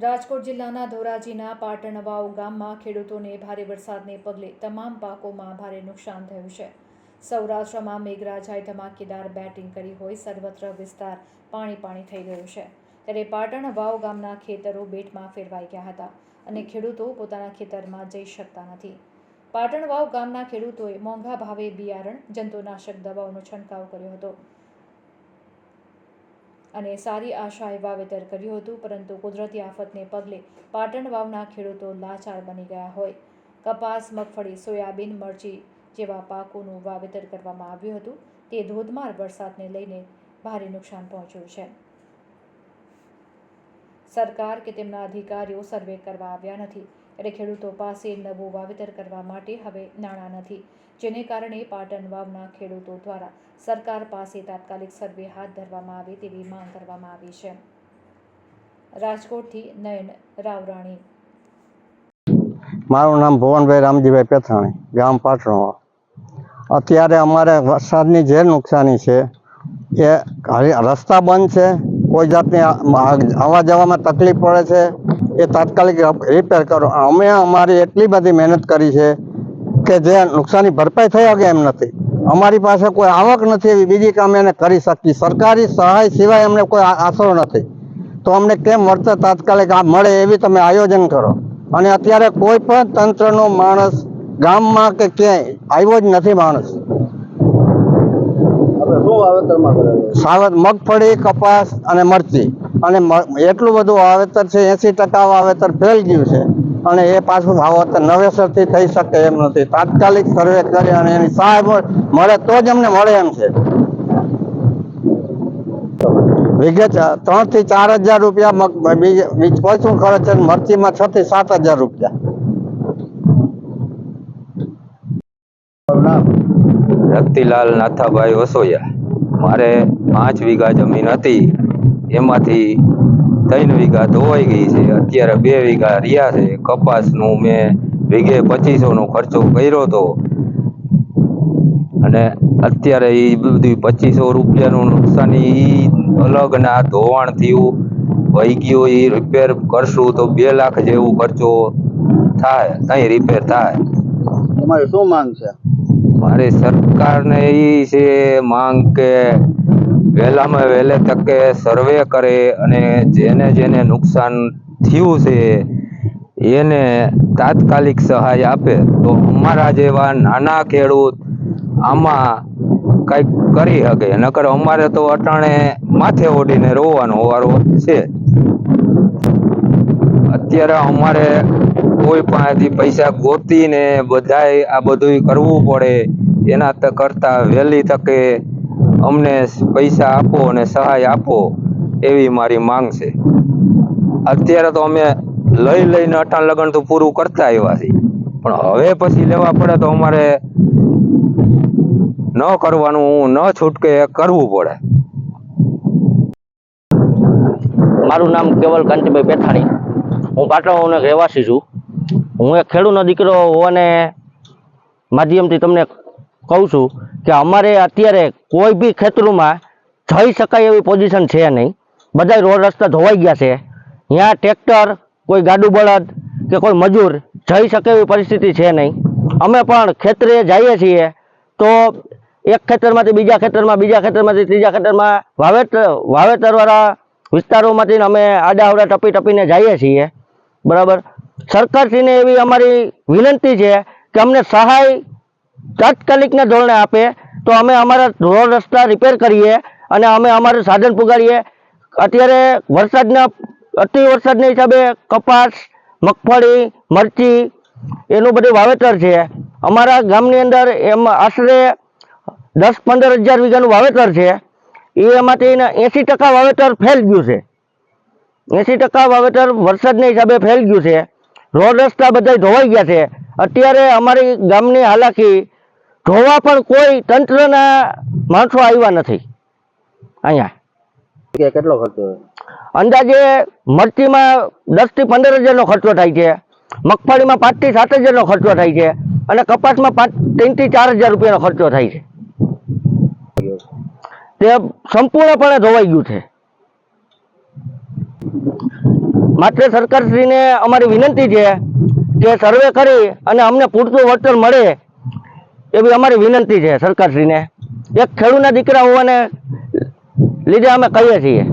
રાજકોટ જિલ્લાના ધોરાજીના પાટણવાવ ગામમાં ખેડૂતોને ભારે વરસાદને પગલે તમામ પાકોમાં ભારે નુકસાન થયું છે। સૌરાષ્ટ્રમાં મેઘરાજાએ ધમાકેદાર બેટિંગ કરી હોય સર્વત્ર વિસ્તાર પાણી થઈ ગયો છે, ત્યારે પાટણવાવ ગામના ખેતરો બેટમાં ફેરવાઈ ગયા હતા અને ખેડૂતો પોતાના ખેતરમાં જઈ શકતા નથી। પાટણવાવ ગામના ખેડૂતોએ મોંઘા ભાવે બિયારણ, જંતુનાશક દવાઓનો છંટકાવ કર્યો હતો અને સારી આશાએ વાવેતર કર્યું હતું, પરંતુ કુદરતી આફતને પગલે પાટણવાવના ખેડૂતો લાચાર બની ગયા હોય। કપાસ, મગફળી, સોયાબીન, મરચી જેવા પાકોનું વાવેતર કરવામાં આવ્યું હતું, તે ધોધમાર વરસાદને લઈને ભારે નુકસાન પહોંચ્યું છે। સરકાર કે તેમના અધિકારીઓ સર્વે કરવા આવ્યા નથી, ત્યારે ખેડૂતો પાસે નવું વાવેતર કરવા માટે હવે નાણાં નથી, જેને કારણે પાટણવાવના ખેડૂતો દ્વારા સરકાર પાસે તાત્કાલિક સર્વે હાથ ધરવામાં આવે તેવી માંગ કરવામાં આવી છે। રાજકોટથી નયન રાવરાણી। મારું નામ ભુવનભાઈ રામજીભાઈ પેથાણી, ગામ પાટણવાવ। અત્યારે અમારે વરસાદની જે નુકસાની છે એ રસ્તા બંધ છે, કોઈ જાતની આવવા જવામાં તકલીફ પડે છે, એ તાત્કાલિક રિપેર કરો। અમે અમારી એટલી બધી મહેનત કરી છે કે જે નુકસાની ભરપાઈ થઈ શકે એમ નથી। અમારી પાસે કોઈ આવક નથી એવી બીજી કામ એને કરી શકીએ। સરકારી સહાય સિવાય અમને કોઈ આશરો નથી, તો અમને કેમ વળતર તાત્કાલિક આ મળે એવી તમે આયોજન કરો। અને અત્યારે કોઈ પણ તંત્રનો માણસ ગામમાં કે ક્યાંય આવ્યો જ નથી માણસ। મગફળી, કપાસ અને મરચી અને એટલું બધું વાવેતર છે, 80% વાવેતર ફેલ ગયું છે અને એ પાછું વાવેતર નવેસરથી થઈ શકે એમ નથી। તાત્કાલિક સર્વે કરી અને એની સહાય મળે તો જ અમને મળે એમ છે। વીઘે 3 થી 4 હજાર રૂપિયા બીજ પોચું ખર્ચ છે, મરચીમાં 6 થી 7 હજાર રૂપિયા। રતિલાલ નાથાભાઈ વસોયા। મારે 5 વીઘા જમીન હતી, એમાંથી 3 વીઘા ધોવાઈ ગઈ છે, અત્યારે 2 વીઘા રહ્યા છે। કપાસનું મેં વીઘે 2500નો ખર્ચો કર્યો હતો અને અત્યારે એ બધી 2500 રૂપિયાનું નુકસાની અલગ ને આ ધોવાણ થયું વહી ગયું, એ રિપેર કરશું તો 2 લાખ જેવું ખર્ચો થાય, ત્યાં રિપેર થાય। તમારી શું માંગ છે? મારી સરકારને એ છે માંગ કે વહેલામાં વહેલે તકે સર્વે કરે અને જેને નુકસાન થયું છે એને તાત્કાલિક સહાય આપે, તો અમારા જેવા નાના ખેડૂત આમાં કંઈક કરી શકે, નકર અમારે તો અટાણે માથે ઓઢીને રોવાનો વારો છે। અત્યારે અમારે કોઈ પાસેથી પૈસા ગોતીને બધાય આ બધું કરવું પડે, એના કરતા વહેલી તકે અમને પૈસા આપો અને સહાય આપો એવી મારી માંગ છે। અત્યારે તો અમે લઈને અટાણ લગન તો પૂરું કરતા આવ્યા છીએ, પણ હવે પછી લેવા પડે તો અમારે ન કરવાનું, ન છૂટકે કરવું પડે। મારું નામ કેવલ કાંતિભાઈ પેથાણી, હું પાટણનો રહેવાસી છું। હું એક ખેડૂતનો દીકરો હોવાને માધ્યમથી તમને કહું છું કે અમારે અત્યારે કોઈ બી ખેતરોમાં જઈ શકાય એવી પોઝિશન છે નહીં, બધા રોડ રસ્તા ધોવાઈ ગયા છે। ત્યાં ટ્રેક્ટર, કોઈ ગાડું બળદ કે કોઈ મજૂર જઈ શકે એવી પરિસ્થિતિ છે નહીં। અમે પણ ખેતરે જઈએ છીએ તો એક ખેતરમાંથી બીજા ખેતરમાં, બીજા ખેતરમાંથી ત્રીજા ખેતરમાં વાવેતરવાળા વિસ્તારોમાંથી અમે આડાઅવડા ટપીને જઈએ છીએ, બરાબર। સરકારશ્રીને એવી અમારી વિનંતી છે કે અમને સહાય તાત્કાલિકના ધોરણે આપે તો અમે અમારા રોડ રસ્તા રિપેર કરીએ અને અમે અમારું સાધન પુગાડીએ। અત્યારે અતિ વરસાદના હિસાબે કપાસ, મગફળી, મરચી એનું બધું વાવેતર છે। અમારા ગામની અંદર એમ આશરે 10-15 હજાર વીઘાનું વાવેતર છે, એમાંથી 80% વાવેતર ફેલ ગયું છે। 80% વાવેતર વરસાદના હિસાબે ફેલ ગયું છે। રોડ રસ્તા બધા ધોવાઈ ગયા છે। અત્યારે અમારી ગામની હાલાકી ધોવા પણ કોઈ તંત્રના માણસો આવ્યા નથી અહીંયા। કેટલો ખર્ચો? અંદાજે મરચીમાં 10 થી 15 હજારનો ખર્ચો થાય છે, મગફળીમાં 5 થી 7 હજારનો ખર્ચો થાય છે અને કપાસમાં 3 થી 4 હજાર રૂપિયાનો ખર્ચો થાય છે। તે સંપૂર્ણપણે ધોવાઈ ગયું છે। માત્ર સરકારશ્રીને અમારી વિનંતી છે કે સર્વે કરી અને અમને પૂરતું વળતર મળે એવી અમારી વિનંતી છે સરકારશ્રીને. એક ખેડૂતના દીકરા હોવાને લીધે અમે કહીએ છીએ.